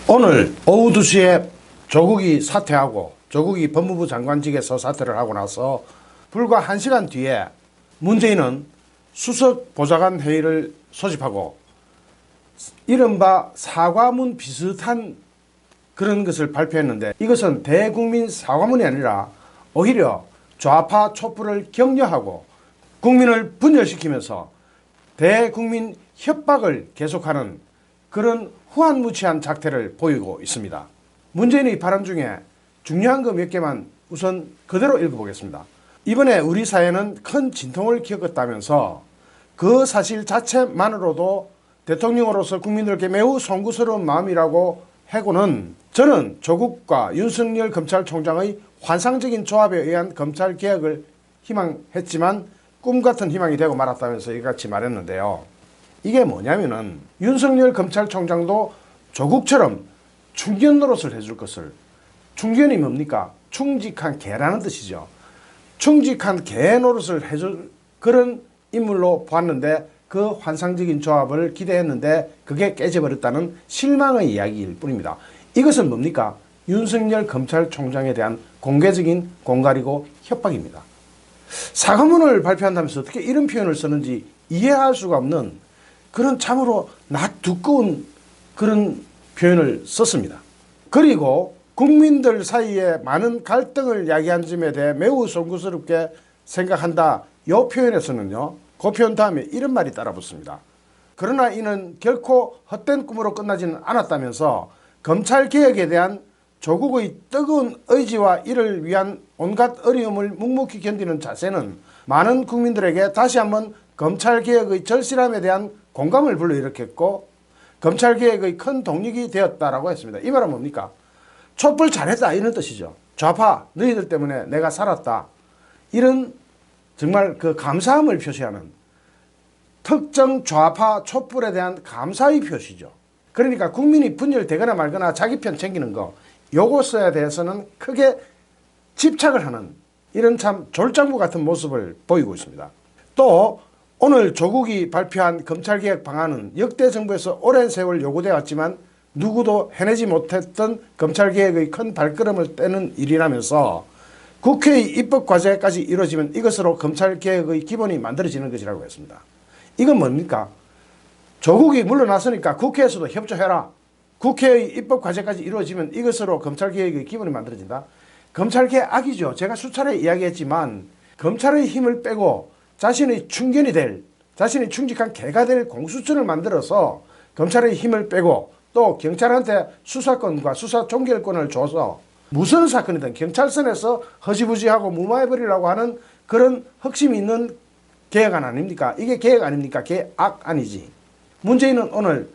오늘 오후 2시에 조국이 사퇴하고 조국이 법무부 장관직에서 사퇴를 하고 나서 불과 1시간 뒤에 문재인은 수석 보좌관 회의를 소집하고 이른바 사과문 비슷한 그런 것을 발표했는데, 이것은 대국민 사과문이 아니라 오히려 좌파 촛불을 격려하고 국민을 분열시키면서 대국민 협박을 계속하는 그런 후한무치한 작태를 보이고 있습니다. 문재인의 발언 중에 중요한 거 몇 개만 우선 그대로 읽어보겠습니다. 이번에 우리 사회는 큰 진통을 겪었다면서 그 사실 자체만으로도 대통령으로서 국민들께 매우 송구스러운 마음이라고 하고는, 저는 조국과 윤석열 검찰총장의 환상적인 조합에 의한 검찰개혁을 희망했지만 꿈같은 희망이 되고 말았다면서 이같이 말했는데요. 이게 뭐냐면은 윤석열 검찰총장도 조국처럼 충견 노릇을 해줄 것을, 충견이 뭡니까? 충직한 개라는 뜻이죠. 충직한 개 노릇을 해줄 그런 인물로 보았는데 그 환상적인 조합을 기대했는데 그게 깨져버렸다는 실망의 이야기일 뿐입니다. 이것은 뭡니까? 윤석열 검찰총장에 대한 공개적인 공갈이고 협박입니다. 사과문을 발표한다면서 어떻게 이런 표현을 쓰는지 이해할 수가 없는 그런 참으로 두꺼운 그런 표현을 썼습니다. 그리고 국민들 사이에 많은 갈등을 야기한 점에 대해 매우 송구스럽게 생각한다. 이 표현에서는요, 그 표현 다음에 이런 말이 따라붙습니다. 그러나 이는 결코 헛된 꿈으로 끝나지는 않았다면서 검찰개혁에 대한 조국의 뜨거운 의지와 이를 위한 온갖 어려움을 묵묵히 견디는 자세는 많은 국민들에게 다시 한번 검찰개혁의 절실함에 대한 공감을 불러일으켰고 검찰개혁의 큰 동력이 되었다라고 했습니다. 이 말은 뭡니까? 촛불 잘했다 이런 뜻이죠. 좌파 너희들 때문에 내가 살았다, 이런 정말 그 감사함을 표시하는 특정 좌파 촛불에 대한 감사의 표시죠. 그러니까 국민이 분열되거나 말거나 자기 편 챙기는 거, 요것에 대해서는 크게 집착을 하는 이런 참 졸장부 같은 모습을 보이고 있습니다. 또 오늘 조국이 발표한 검찰개혁 방안은 역대 정부에서 오랜 세월 요구되어 왔지만 누구도 해내지 못했던 검찰개혁의 큰 발걸음을 떼는 일이라면서 국회의 입법과제까지 이루어지면 이것으로 검찰개혁의 기본이 만들어지는 것이라고 했습니다. 이건 뭡니까? 조국이 물러났으니까 국회에서도 협조해라. 국회의 입법과제까지 이루어지면 이것으로 검찰개혁의 기본이 만들어진다. 검찰개혁 악이죠. 제가 수차례 이야기했지만 검찰의 힘을 빼고 자신의 충견이 될, 자신이 충직한 개가 될 공수처를 만들어서 검찰의 힘을 빼고 또 경찰한테 수사권과 수사 종결권을 줘서 무슨 사건이든 경찰선에서 허지부지하고 무마해버리라고 하는 그런 흑심이 있는 개혁안 아닙니까? 이게 개혁 아닙니까? 개악 아니지. 문재인은 오늘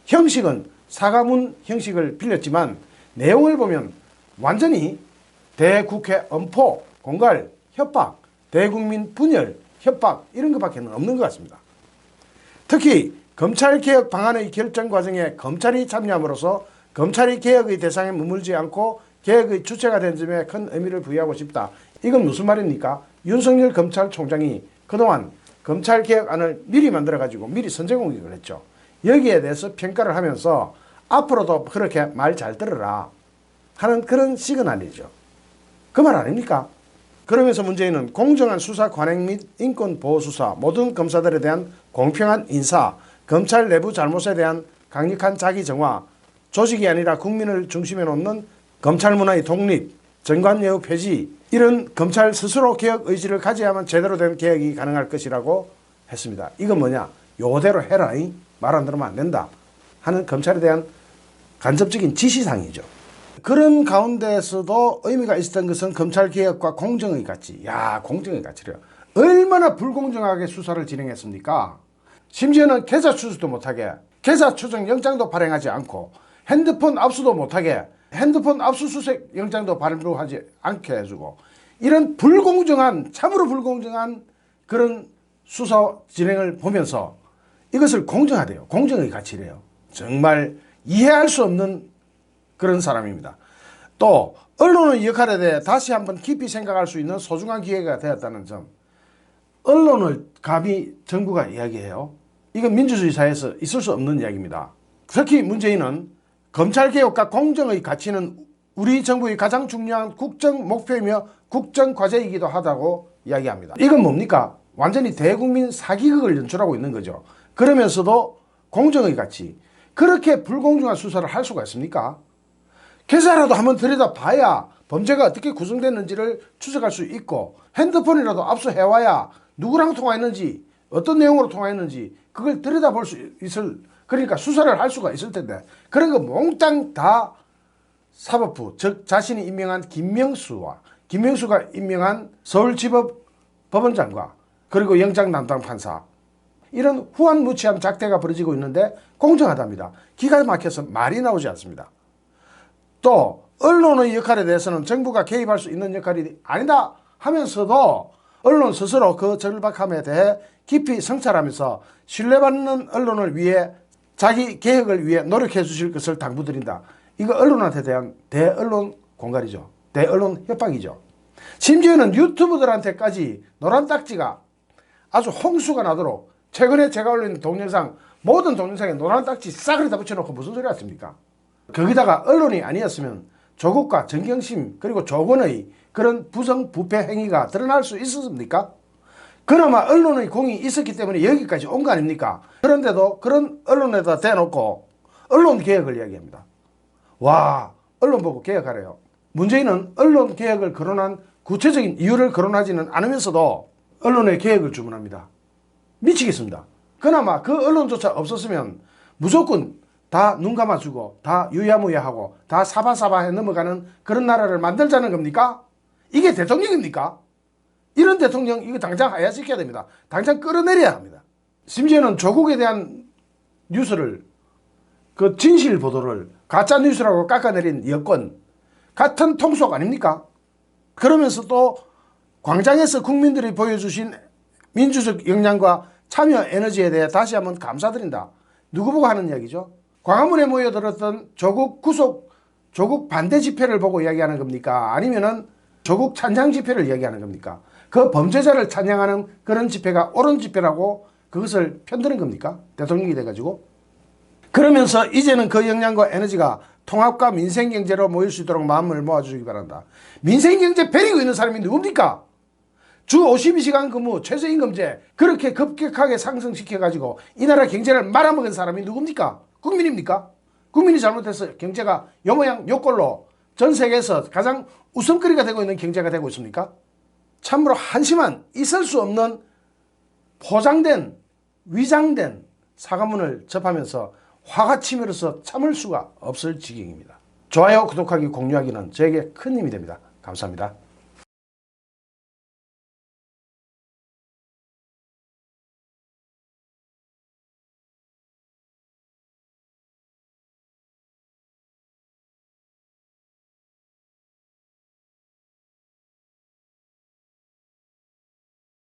형식은 사과문 형식을 빌렸지만 내용을 보면 완전히 대국회 엄포, 공갈, 협박, 대국민 분열, 협박 이런 것밖에 없는 것 같습니다. 특히 검찰개혁 방안의 결정 과정에 검찰이 참여함으로써 검찰이 개혁의 대상에 머물지 않고 개혁의 주체가 된 점에 큰 의미를 부여하고 싶다. 이건 무슨 말입니까? 윤석열 검찰총장이 그동안 검찰개혁안을 미리 만들어가지고 미리 선제공격을 했죠. 여기에 대해서 평가를 하면서 앞으로도 그렇게 말 잘 들어라 하는 그런 시그널이죠. 그 말 아닙니까? 그러면서 문재인은 공정한 수사 관행 및 인권보호수사, 모든 검사들에 대한 공평한 인사, 검찰 내부 잘못에 대한 강력한 자기정화, 조직이 아니라 국민을 중심에 놓는 검찰 문화의 독립, 정관예우 폐지, 이런 검찰 스스로 개혁 의지를 가져야만 제대로 된 개혁이 가능할 것이라고 했습니다. 이건 뭐냐? 요대로 해라, 말 안 들으면 안 된다 하는 검찰에 대한 간접적인 지시사항이죠. 그런 가운데에서도 의미가 있었던 것은 검찰개혁과 공정의 가치. 야, 공정의 가치래요. 얼마나 불공정하게 수사를 진행했습니까? 심지어는 계좌 추적도 못하게, 계좌 추적 영장도 발행하지 않고, 핸드폰 압수도 못하게, 핸드폰 압수수색 영장도 발부하지 않게 해주고, 이런 불공정한, 참으로 불공정한 그런 수사 진행을 보면서 이것을 공정하대요. 공정의 가치래요. 정말 이해할 수 없는 그런 사람입니다. 또 언론의 역할에 대해 다시 한번 깊이 생각할 수 있는 소중한 기회가 되었다는 점. 언론을 감히 정부가 이야기해요. 이건 민주주의 사회에서 있을 수 없는 이야기입니다. 특히 문재인은 검찰개혁과 공정의 가치는 우리 정부의 가장 중요한 국정 목표이며 국정 과제이기도 하다고 이야기합니다. 이건 뭡니까? 완전히 대국민 사기극을 연출하고 있는 거죠. 그러면서도 공정의 가치, 그렇게 불공정한 수사를 할 수가 있습니까? 계좌라도 한번 들여다봐야 범죄가 어떻게 구성됐는지를 추적할 수 있고, 핸드폰이라도 압수해와야 누구랑 통화했는지, 어떤 내용으로 통화했는지 그걸 들여다볼 수 있을, 그러니까 수사를 할 수가 있을 텐데, 그런 거 몽땅 다 사법부, 즉 자신이 임명한 김명수가 임명한 서울지법 법원장과 그리고 영장 담당 판사, 이런 후한무치한 작태가 벌어지고 있는데 공정하답니다. 기가 막혀서 말이 나오지 않습니다. 또 언론의 역할에 대해서는 정부가 개입할 수 있는 역할이 아니다 하면서도 언론 스스로 그 절박함에 대해 깊이 성찰하면서 신뢰받는 언론을 위해 자기 개혁을 위해 노력해 주실 것을 당부드린다. 이거 언론한테 대한 대언론 공갈이죠. 대언론 협박이죠. 심지어는 유튜버들한테까지 노란 딱지가 아주 홍수가 나도록, 최근에 제가 올린 동영상, 모든 동영상에 노란 딱지 싸그리 다 붙여놓고 무슨 소리 하십니까? 거기다가 언론이 아니었으면 조국과 정경심 그리고 조건의 그런 부정부패 행위가 드러날 수 있었습니까? 그나마 언론의 공이 있었기 때문에 여기까지 온 거 아닙니까? 그런데도 그런 언론에다 대놓고 언론 개혁을 이야기합니다. 와, 언론 보고 개혁하래요. 문재인은 언론 개혁을 거론한 구체적인 이유를 거론하지는 않으면서도 언론의 개혁을 주문합니다. 미치겠습니다. 그나마 그 언론조차 없었으면 무조건 다 눈 감아주고 다 유야무야하고 다 사바사바해 넘어가는 그런 나라를 만들자는 겁니까? 이게 대통령입니까? 이런 대통령 이거 당장 하야시켜야 됩니다. 당장 끌어내려야 합니다. 심지어는 조국에 대한 뉴스를, 그 진실 보도를 가짜 뉴스라고 깎아내린 여권, 같은 통속 아닙니까? 그러면서 또 광장에서 국민들이 보여주신 민주적 역량과 참여 에너지에 대해 다시 한번 감사드린다. 누구 보고 하는 이야기죠? 광화문에 모여들었던 조국 구속, 조국 반대 집회를 보고 이야기하는 겁니까? 아니면은 조국 찬양 집회를 이야기하는 겁니까? 그 범죄자를 찬양하는 그런 집회가 옳은 집회라고 그것을 편드는 겁니까? 대통령이 돼가지고. 그러면서 이제는 그 역량과 에너지가 통합과 민생경제로 모일 수 있도록 마음을 모아주시기 바란다. 민생경제 베리고 있는 사람이 누굽니까? 주 52시간 근무, 최저임금제 그렇게 급격하게 상승시켜가지고 이 나라 경제를 말아먹은 사람이 누굽니까? 국민입니까? 국민이 잘못해서 경제가 요 모양 요 꼴로 전 세계에서 가장 웃음거리가 되고 있는 경제가 되고 있습니까? 참으로 한심한, 있을 수 없는 포장된, 위장된 사과문을 접하면서 화가 치밀어서 참을 수가 없을 지경입니다. 좋아요, 구독하기, 공유하기는 저에게 큰 힘이 됩니다. 감사합니다.